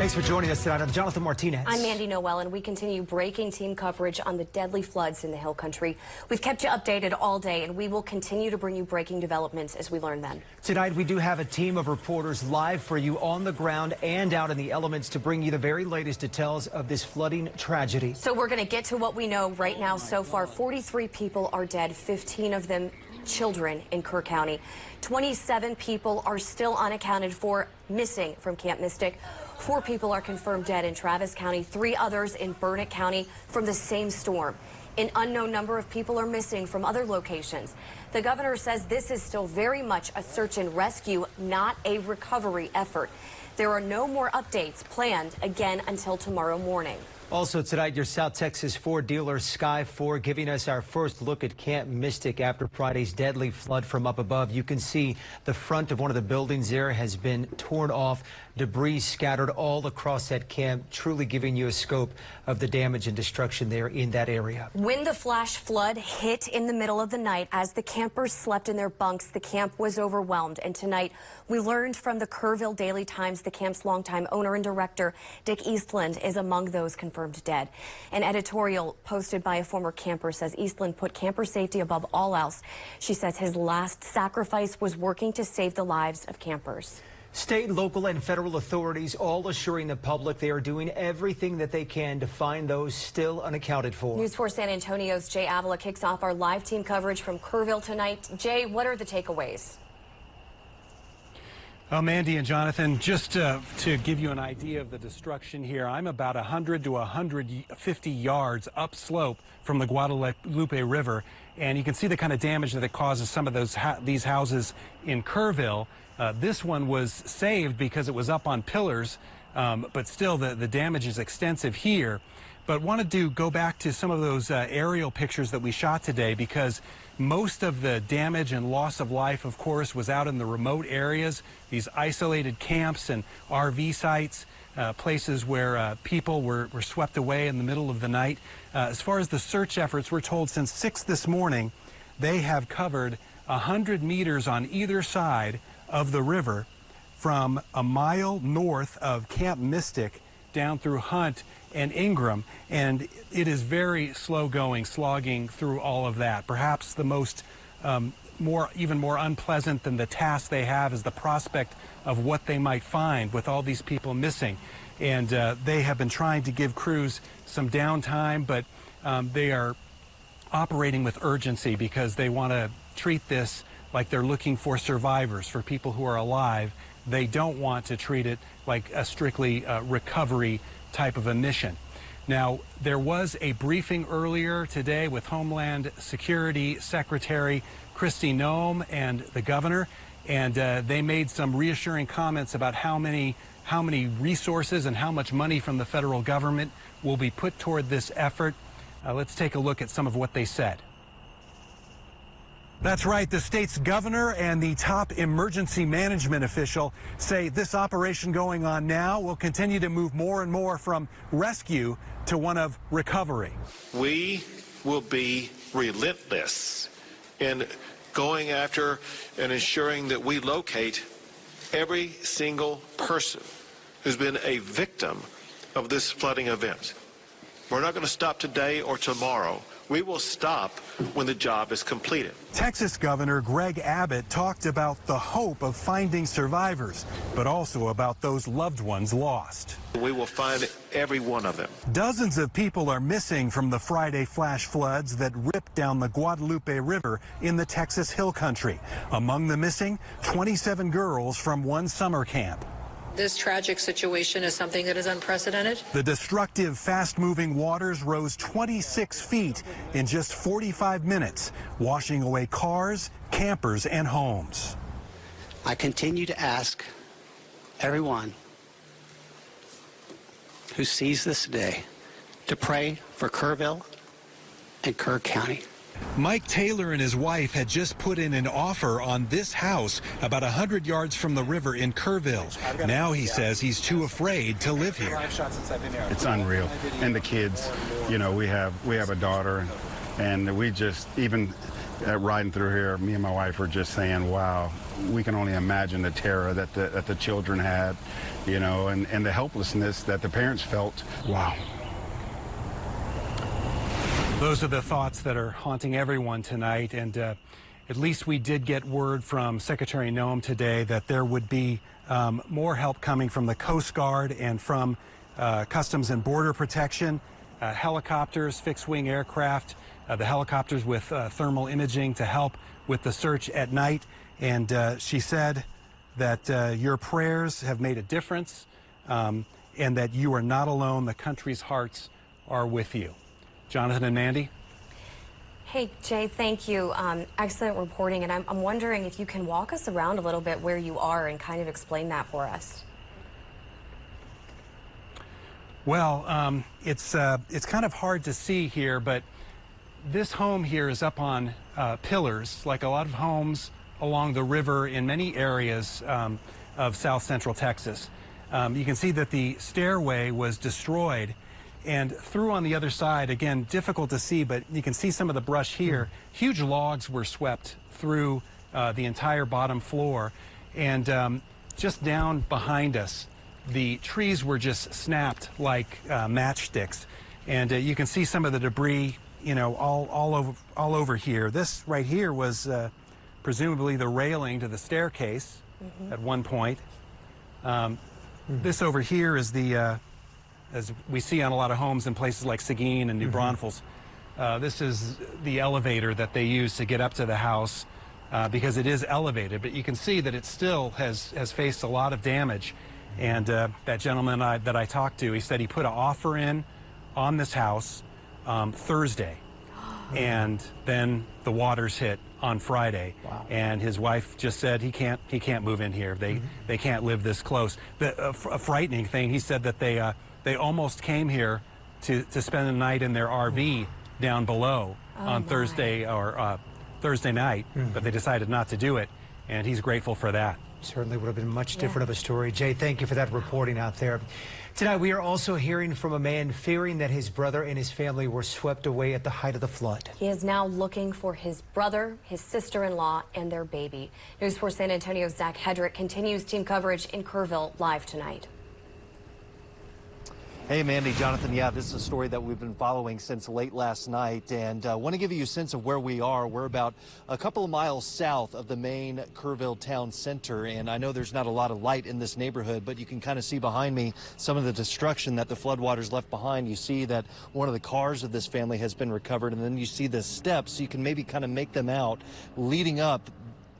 Thanks for joining us tonight. I'm Jonathan Martinez. I'm Mandy Noel, and we continue breaking team coverage on the deadly floods in the Hill Country. We've kept you updated all day, and we will continue to bring you breaking developments as we learn them. Tonight, we do have a team of reporters live for you on the ground and out in the elements to bring you the very latest details of this flooding tragedy. So we're going to get to what we know right now. So far, 43 people are dead, 15 of them children in Kerr County. 27 people are still unaccounted for, missing from Camp Mystic. 4 people are confirmed dead in Travis County, 3 others in Burnett County from the same storm. An unknown number of people are missing from other locations. The governor says this is still very much a search and rescue, not a recovery effort. There are no more updates planned again until tomorrow morning. Also tonight, your South Texas Ford dealer Sky Ford giving us our first look at Camp Mystic after Friday's deadly flood from up above. You can see the front of one of the buildings there has been torn off, debris scattered all across that camp, truly giving you a scope of the damage and destruction there in that area. When the flash flood hit in the middle of the night, as the campers slept in their bunks, the camp was overwhelmed. And tonight, we learned from the Kerrville Daily Times the camp's longtime owner and director, Dick Eastland, is among those confirmed dead. An editorial posted by a former camper says Eastland put camper safety above all else. She says his last sacrifice was working to save the lives of campers. State, local, and federal authorities all assuring the public they are doing everything that they can to find those still unaccounted for. News 4 San Antonio's Jay Avila kicks off our live team coverage from Kerrville tonight. Jay, what are the takeaways? Well, Mandy and Jonathan, just to give you an idea of the destruction here, I'm about 100 to 150 yards upslope from the Guadalupe River, and you can see the kind of damage that it causes some of these houses in Kerrville. This one was saved because it was up on pillars, but still the damage is extensive here. But wanted to go back to some of those aerial pictures that we shot today, because most of the damage and loss of life, of course, was out in the remote areas, these isolated camps and RV sites, places where people were swept away in the middle of the night. As far as the search efforts, we're told since 6 this morning, they have covered 100 meters on either side of the river from a mile north of Camp Mystic down through Hunt and Ingram, and it is very slow going, slogging through all of that. Perhaps the most even more unpleasant than the task they have is the prospect of what they might find with all these people missing. And they have been trying to give crews some downtime, but they are operating with urgency because they want to treat this like they're looking for survivors, for people who are alive. They don't want to treat it like a strictly recovery type of a mission. Now, there was a briefing earlier today with Homeland Security Secretary Kristi Noem and the governor, and they made some reassuring comments about how many resources and how much money from the federal government will be put toward this effort. Let's take a look at some of what they said. That's right. The state's governor and the top emergency management official say this operation going on now will continue to move more and more from rescue to one of recovery. We will be relentless in going after and ensuring that we locate every single person who's been a victim of this flooding event. We're not going to stop today or tomorrow. We will stop when the job is completed. Texas Governor Greg Abbott talked about the hope of finding survivors, but also about those loved ones lost. We will find every one of them. Dozens of people are missing from the Friday flash floods that ripped down the Guadalupe River in the Texas Hill Country. Among the missing, 27 girls from one summer camp. This tragic situation is something that is unprecedented. The destructive, fast-moving waters rose 26 feet in just 45 minutes, washing away cars, campers, and homes. I continue to ask everyone who sees this today to pray for Kerrville and Kerr County. Mike Taylor and his wife had just put in an offer on this house about 100 yards from the river in Kerrville. Now he says he's too afraid to live here. It's unreal. And the kids, you know, we have a daughter, and we just, even riding through here, me and my wife were just saying, wow, we can only imagine the terror that the children had, you know, and the helplessness that the parents felt. Wow. Those are the thoughts that are haunting everyone tonight, and at least we did get word from Secretary Noem today that there would be more help coming from the Coast Guard and from Customs and Border Protection, helicopters, fixed-wing aircraft, the helicopters with thermal imaging to help with the search at night. And she said that your prayers have made a difference and that you are not alone. The country's hearts are with you. Jonathan and Mandy? Hey, Jay, thank you. Excellent reporting, and I'm wondering if you can walk us around a little bit where you are and kind of explain that for us. Well, it's kind of hard to see here, but this home here is up on pillars, like a lot of homes along the river in many areas of south central Texas. You can see that the stairway was destroyed, and through on the other side, again, difficult to see, but you can see some of the brush here. Huge logs were swept through the entire bottom floor, and just down behind us, the trees were just snapped like matchsticks, and you can see some of the debris, you know, all over here. This right here was presumably the railing to the staircase at one point. This over here is the, as we see on a lot of homes in places like Seguin and New Braunfels, this is the elevator that they use to get up to the house because it is elevated, but you can see that it still has faced a lot of damage. And that gentleman that I talked to, he said he put an offer in on this house Thursday, and then the waters hit on Friday. Wow. And his wife just said he can't move in here. They can't live this close. A frightening thing, he said that they almost came here to spend the night in their RV down below on Thursday or Thursday night, but they decided not to do it, and he's grateful for that. Certainly would have been much different of a story. Jay, thank you for that reporting out there. Tonight, we are also hearing from a man fearing that his brother and his family were swept away at the height of the flood. He is now looking for his brother, his sister-in-law, and their baby. News 4 San Antonio's Zach Hedrick continues team coverage in Kerrville live tonight. Hey, Mandy, Jonathan, yeah, this is a story that we've been following since late last night, and I want to give you a sense of where we are. We're about a couple of miles south of the main Kerrville town center, and I know there's not a lot of light in this neighborhood, but you can kind of see behind me some of the destruction that the floodwaters left behind. You see that one of the cars of this family has been recovered, and then you see the steps, so you can maybe kind of make them out leading up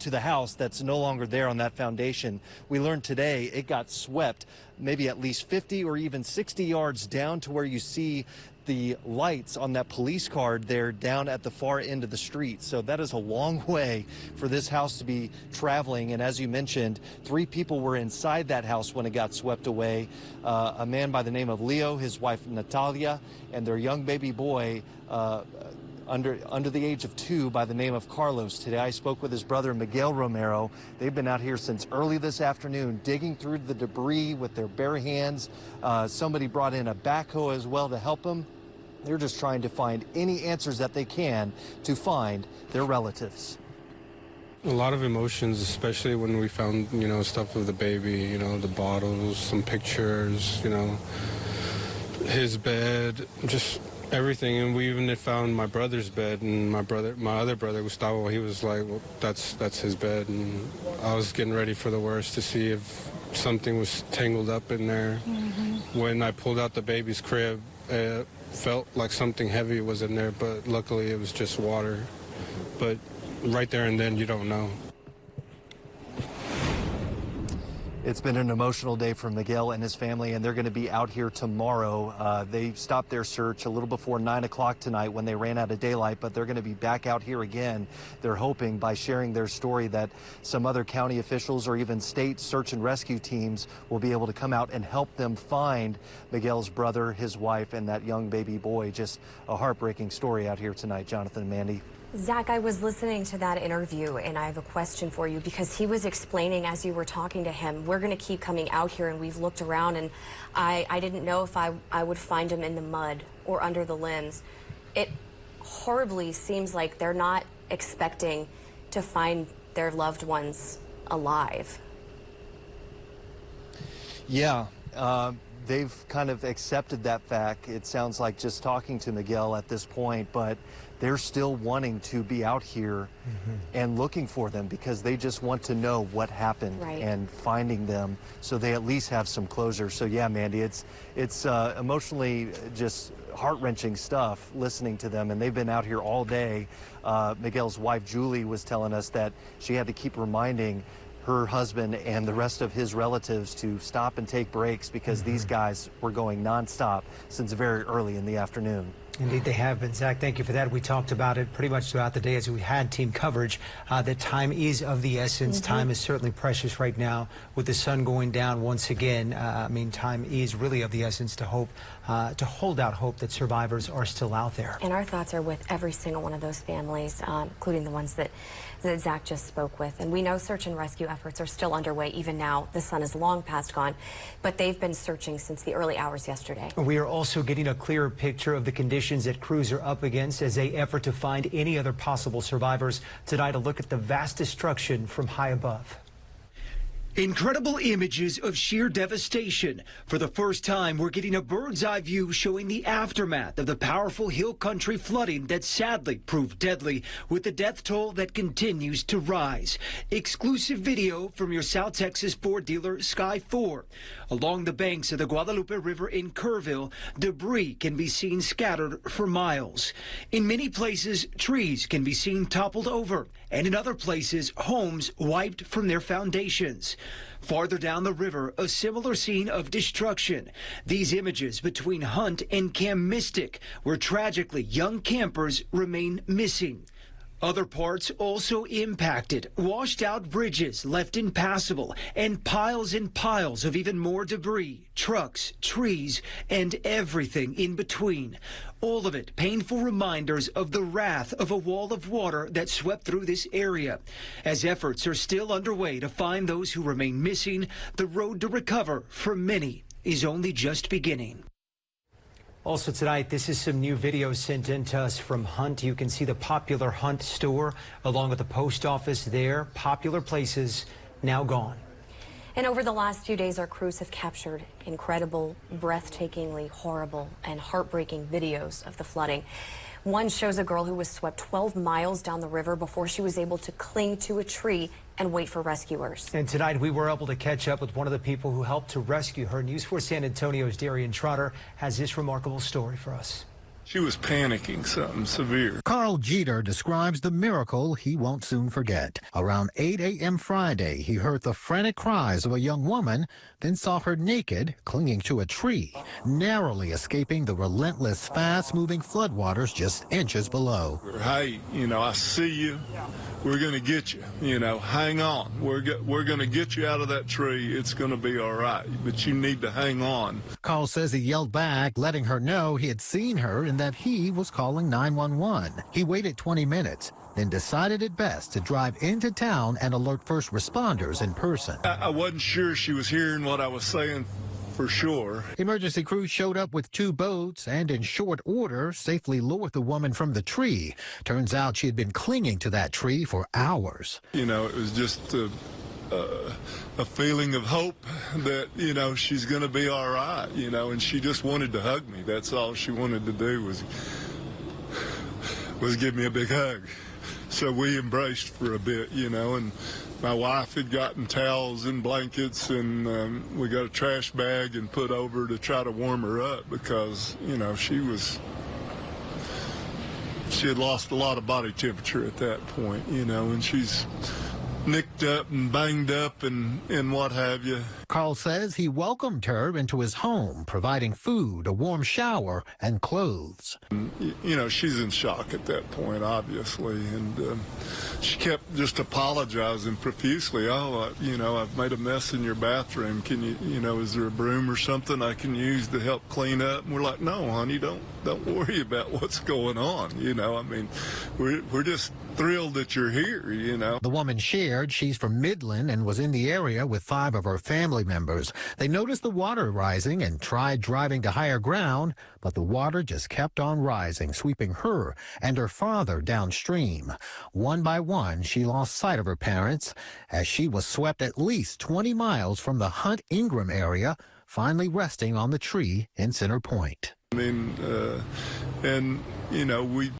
to the house that's no longer there on that foundation. We learned today it got swept maybe at least 50 or even 60 yards down to where you see the lights on that police card there down at the far end of the street. So that is a long way for this house to be traveling. And as you mentioned, 3 people were inside that house when it got swept away. A man by the name of Leo, his wife Natalia, and their young baby boy under the age of 2 by the name of Carlos. Today I spoke with his brother Miguel Romero. They've been out here since early this afternoon digging through the debris with their bare hands. Somebody brought in a backhoe as well to help them. They're just trying to find any answers that they can to find their relatives. A lot of emotions, especially when we found, you know, stuff of the baby, you know, the bottles, some pictures, you know, his bed, just everything. And we even found my brother's bed, and my other brother Gustavo, he was like, well, that's his bed. And I was getting ready for the worst to see if something was tangled up in there. When I pulled out the baby's crib, it felt like something heavy was in there, but luckily it was just water. But right there and then you don't know. It's been an emotional day for Miguel and his family, and they're going to be out here tomorrow. They stopped their search a little before 9 o'clock tonight when they ran out of daylight, but they're going to be back out here again. They're hoping by sharing their story that some other county officials or even state search and rescue teams will be able to come out and help them find Miguel's brother, his wife, and that young baby boy. Just a heartbreaking story out here tonight, Jonathan and Mandy. Zach, I was listening to that interview, and I have a question for you because he was explaining as you were talking to him, we're going to keep coming out here, and we've looked around, and I didn't know if I would find him in the mud or under the limbs. It horribly seems like they're not expecting to find their loved ones alive. Yeah, they've kind of accepted that fact. It sounds like just talking to Miguel at this point, but they're still wanting to be out here and looking for them because they just want to know what happened and finding them so they at least have some closure. So yeah, Mandy, it's emotionally just heart-wrenching stuff listening to them, and they've been out here all day. Miguel's wife, Julie, was telling us that she had to keep reminding her husband and the rest of his relatives to stop and take breaks because these guys were going nonstop since very early in the afternoon. Indeed, they have been. Zach, thank you for that. We talked about it pretty much throughout the day as we had team coverage, that time is of the essence. Time is certainly precious right now with the sun going down once again. I mean, time is really of the essence to hope, to hold out hope that survivors are still out there. And our thoughts are with every single one of those families, including the ones that Zach just spoke with. And we know search and rescue efforts are still underway even now. The sun is long past gone, but they've been searching since the early hours yesterday. We are also getting a clearer picture of the conditions that crews are up against as they effort to find any other possible survivors. Tonight, a look at the vast destruction from high above. Incredible images of sheer devastation. For the first time, we're getting a bird's eye view showing the aftermath of the powerful hill country flooding that sadly proved deadly, with the death toll that continues to rise. Exclusive video from your South Texas Ford dealer Sky 4. Along the banks of the Guadalupe River in Kerrville, debris can be seen scattered for miles. In many places, trees can be seen toppled over, and in other places, homes wiped from their foundations. Farther down the river, a similar scene of destruction. These images between Hunt and Camp Mystic, where tragically young campers remain missing. Other parts also impacted, washed out bridges left impassable, and piles of even more debris, trucks, trees, and everything in between. All of it painful reminders of the wrath of a wall of water that swept through this area. As efforts are still underway to find those who remain missing, the road to recover for many is only just beginning. Also tonight, this is some new video sent in to us from Hunt. You can see the popular Hunt store along with the post office there. Popular places now gone. And over the last few days, our crews have captured incredible, breathtakingly horrible and heartbreaking videos of the flooding. One shows a girl who was swept 12 miles down the river before she was able to cling to a tree and wait for rescuers. And tonight we were able to catch up with one of the people who helped to rescue her. News 4 San Antonio's Darian Trotter has this remarkable story for us. She was panicking something severe. Carl Jeter describes the miracle he won't soon forget. Around 8 a.m. Friday, he heard the frantic cries of a young woman, then saw her naked, clinging to a tree, narrowly escaping the relentless, fast-moving floodwaters just inches below. Hey, I see you. We're going to get you. Hang on. We're going to get you out of that tree. It's going to be all right, but you need to hang on. Carl says he yelled back, letting her know he had seen her and that he was calling 911. He waited 20 minutes, then decided it best to drive into town and alert first responders in person. I wasn't sure she was hearing what I was saying for sure. Emergency crews showed up with 2 boats and in short order safely lowered the woman from the tree. Turns out she had been clinging to that tree for hours. It was just a feeling of hope that, she's going to be all right, and she just wanted to hug me. That's all she wanted to do was give me a big hug. So we embraced for a bit, and my wife had gotten towels and blankets, and we got a trash bag and put over to try to warm her up because, she had lost a lot of body temperature at that point, and she's nicked up and banged up and what have you. Carl says he welcomed her into his home, providing food, a warm shower, and clothes. She's in shock at that point, obviously, and she kept just apologizing profusely. Oh, I've made a mess in your bathroom. Can you, is there a broom or something I can use to help clean up? And we're like, no, honey, don't worry about what's going on. We're just thrilled that you're here, The woman shared she's from Midland and was in the area with 5 of her family family members. They noticed the water rising and tried driving to higher ground, but the water just kept on rising, sweeping her and her father downstream. One by one, she lost sight of her parents as she was swept at least 20 miles from the Hunt Ingram area, finally resting on the tree in Center Point. I mean, and, you know, we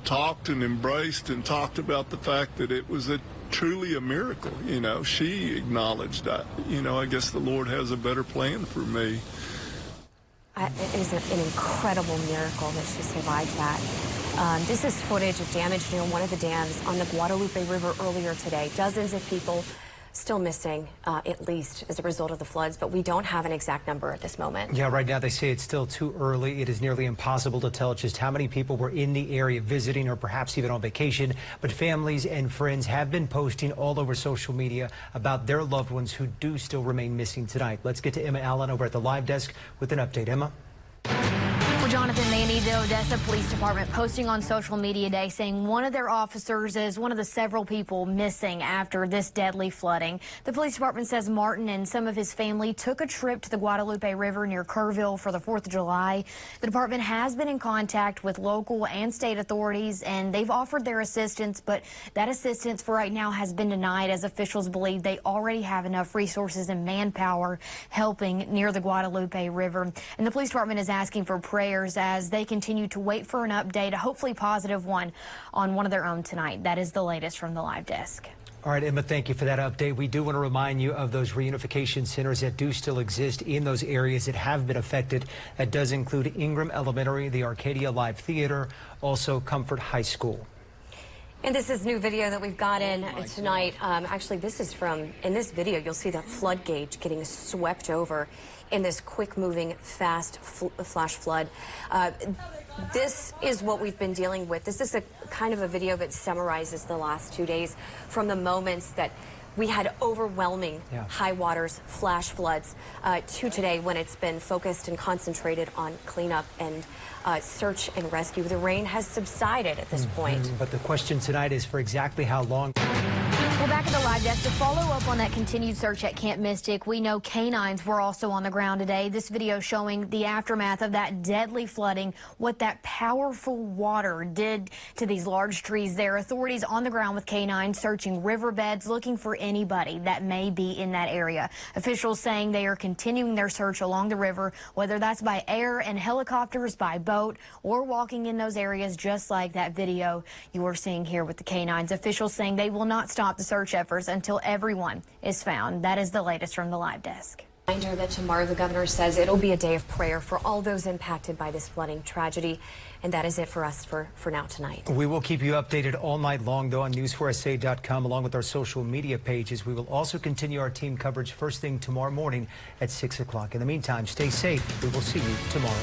talked and embraced and talked about the fact that it was truly a miracle. You know, she acknowledged that, you know, I guess the Lord has a better plan for me. It is an incredible miracle that she survived that. This is footage of damage near one of the dams on the Guadalupe River earlier today. Dozens of people still missing, at least as a result of the floods, but we don't have an exact number at this moment. Yeah, right now they say it's still too early. It is nearly impossible to tell just how many people were in the area visiting or perhaps even on vacation, but families and friends have been posting all over social media about their loved ones who do still remain missing tonight. Let's get to Emma Allen over at the live desk with an update. Emma? Jonathan Manny, the Odessa Police Department posting on social media today saying one of their officers is one of the several people missing after this deadly flooding. The police department says Martin and some of his family took a trip to the Guadalupe River near Kerrville for the 4th of July. The department has been in contact with local and state authorities, and they've offered their assistance, but that assistance for right now has been denied as officials believe they already have enough resources and manpower helping near the Guadalupe River. And the police department is asking for prayers as they continue to wait for an update, a hopefully positive one, on one of their own tonight. That is the latest from the live desk. All right, Emma, thank you for that update. We do want to remind you of those reunification centers that do still exist in those areas that have been affected. That does include Ingram Elementary, the Arcadia Live Theater, also Comfort High School. And this is new video that we've got in tonight. Actually, this is from, in this video, you'll see the flood gauge getting swept over in this quick-moving, fast flash flood. This is what we've been dealing with. This is a kind of a video that summarizes the last 2 days from the moments that we had overwhelming high waters, flash floods, to today when it's been focused and concentrated on cleanup and search and rescue. The rain has subsided at this point. But the question tonight is for exactly how long. Well, back at the live desk to follow up on that continued search at Camp Mystic, we know canines were also on the ground today. This video showing the aftermath of that deadly flooding, what that powerful water did to these large trees there. Authorities on the ground with canines searching riverbeds, looking for anybody that may be in that area. Officials saying they are continuing their search along the river, whether that's by air and helicopters, by boat, or walking in those areas just like that video you are seeing here with the canines. Officials saying they will not stop the search efforts until everyone is found. That is the latest from the live desk. Reminder that tomorrow the governor says it'll be a day of prayer for all those impacted by this flooding tragedy. And that is it for us for now tonight. We will keep you updated all night long, though, on news4sa.com, along with our social media pages. We will also continue our team coverage first thing tomorrow morning at 6 o'clock. In the meantime, stay safe. We will see you tomorrow.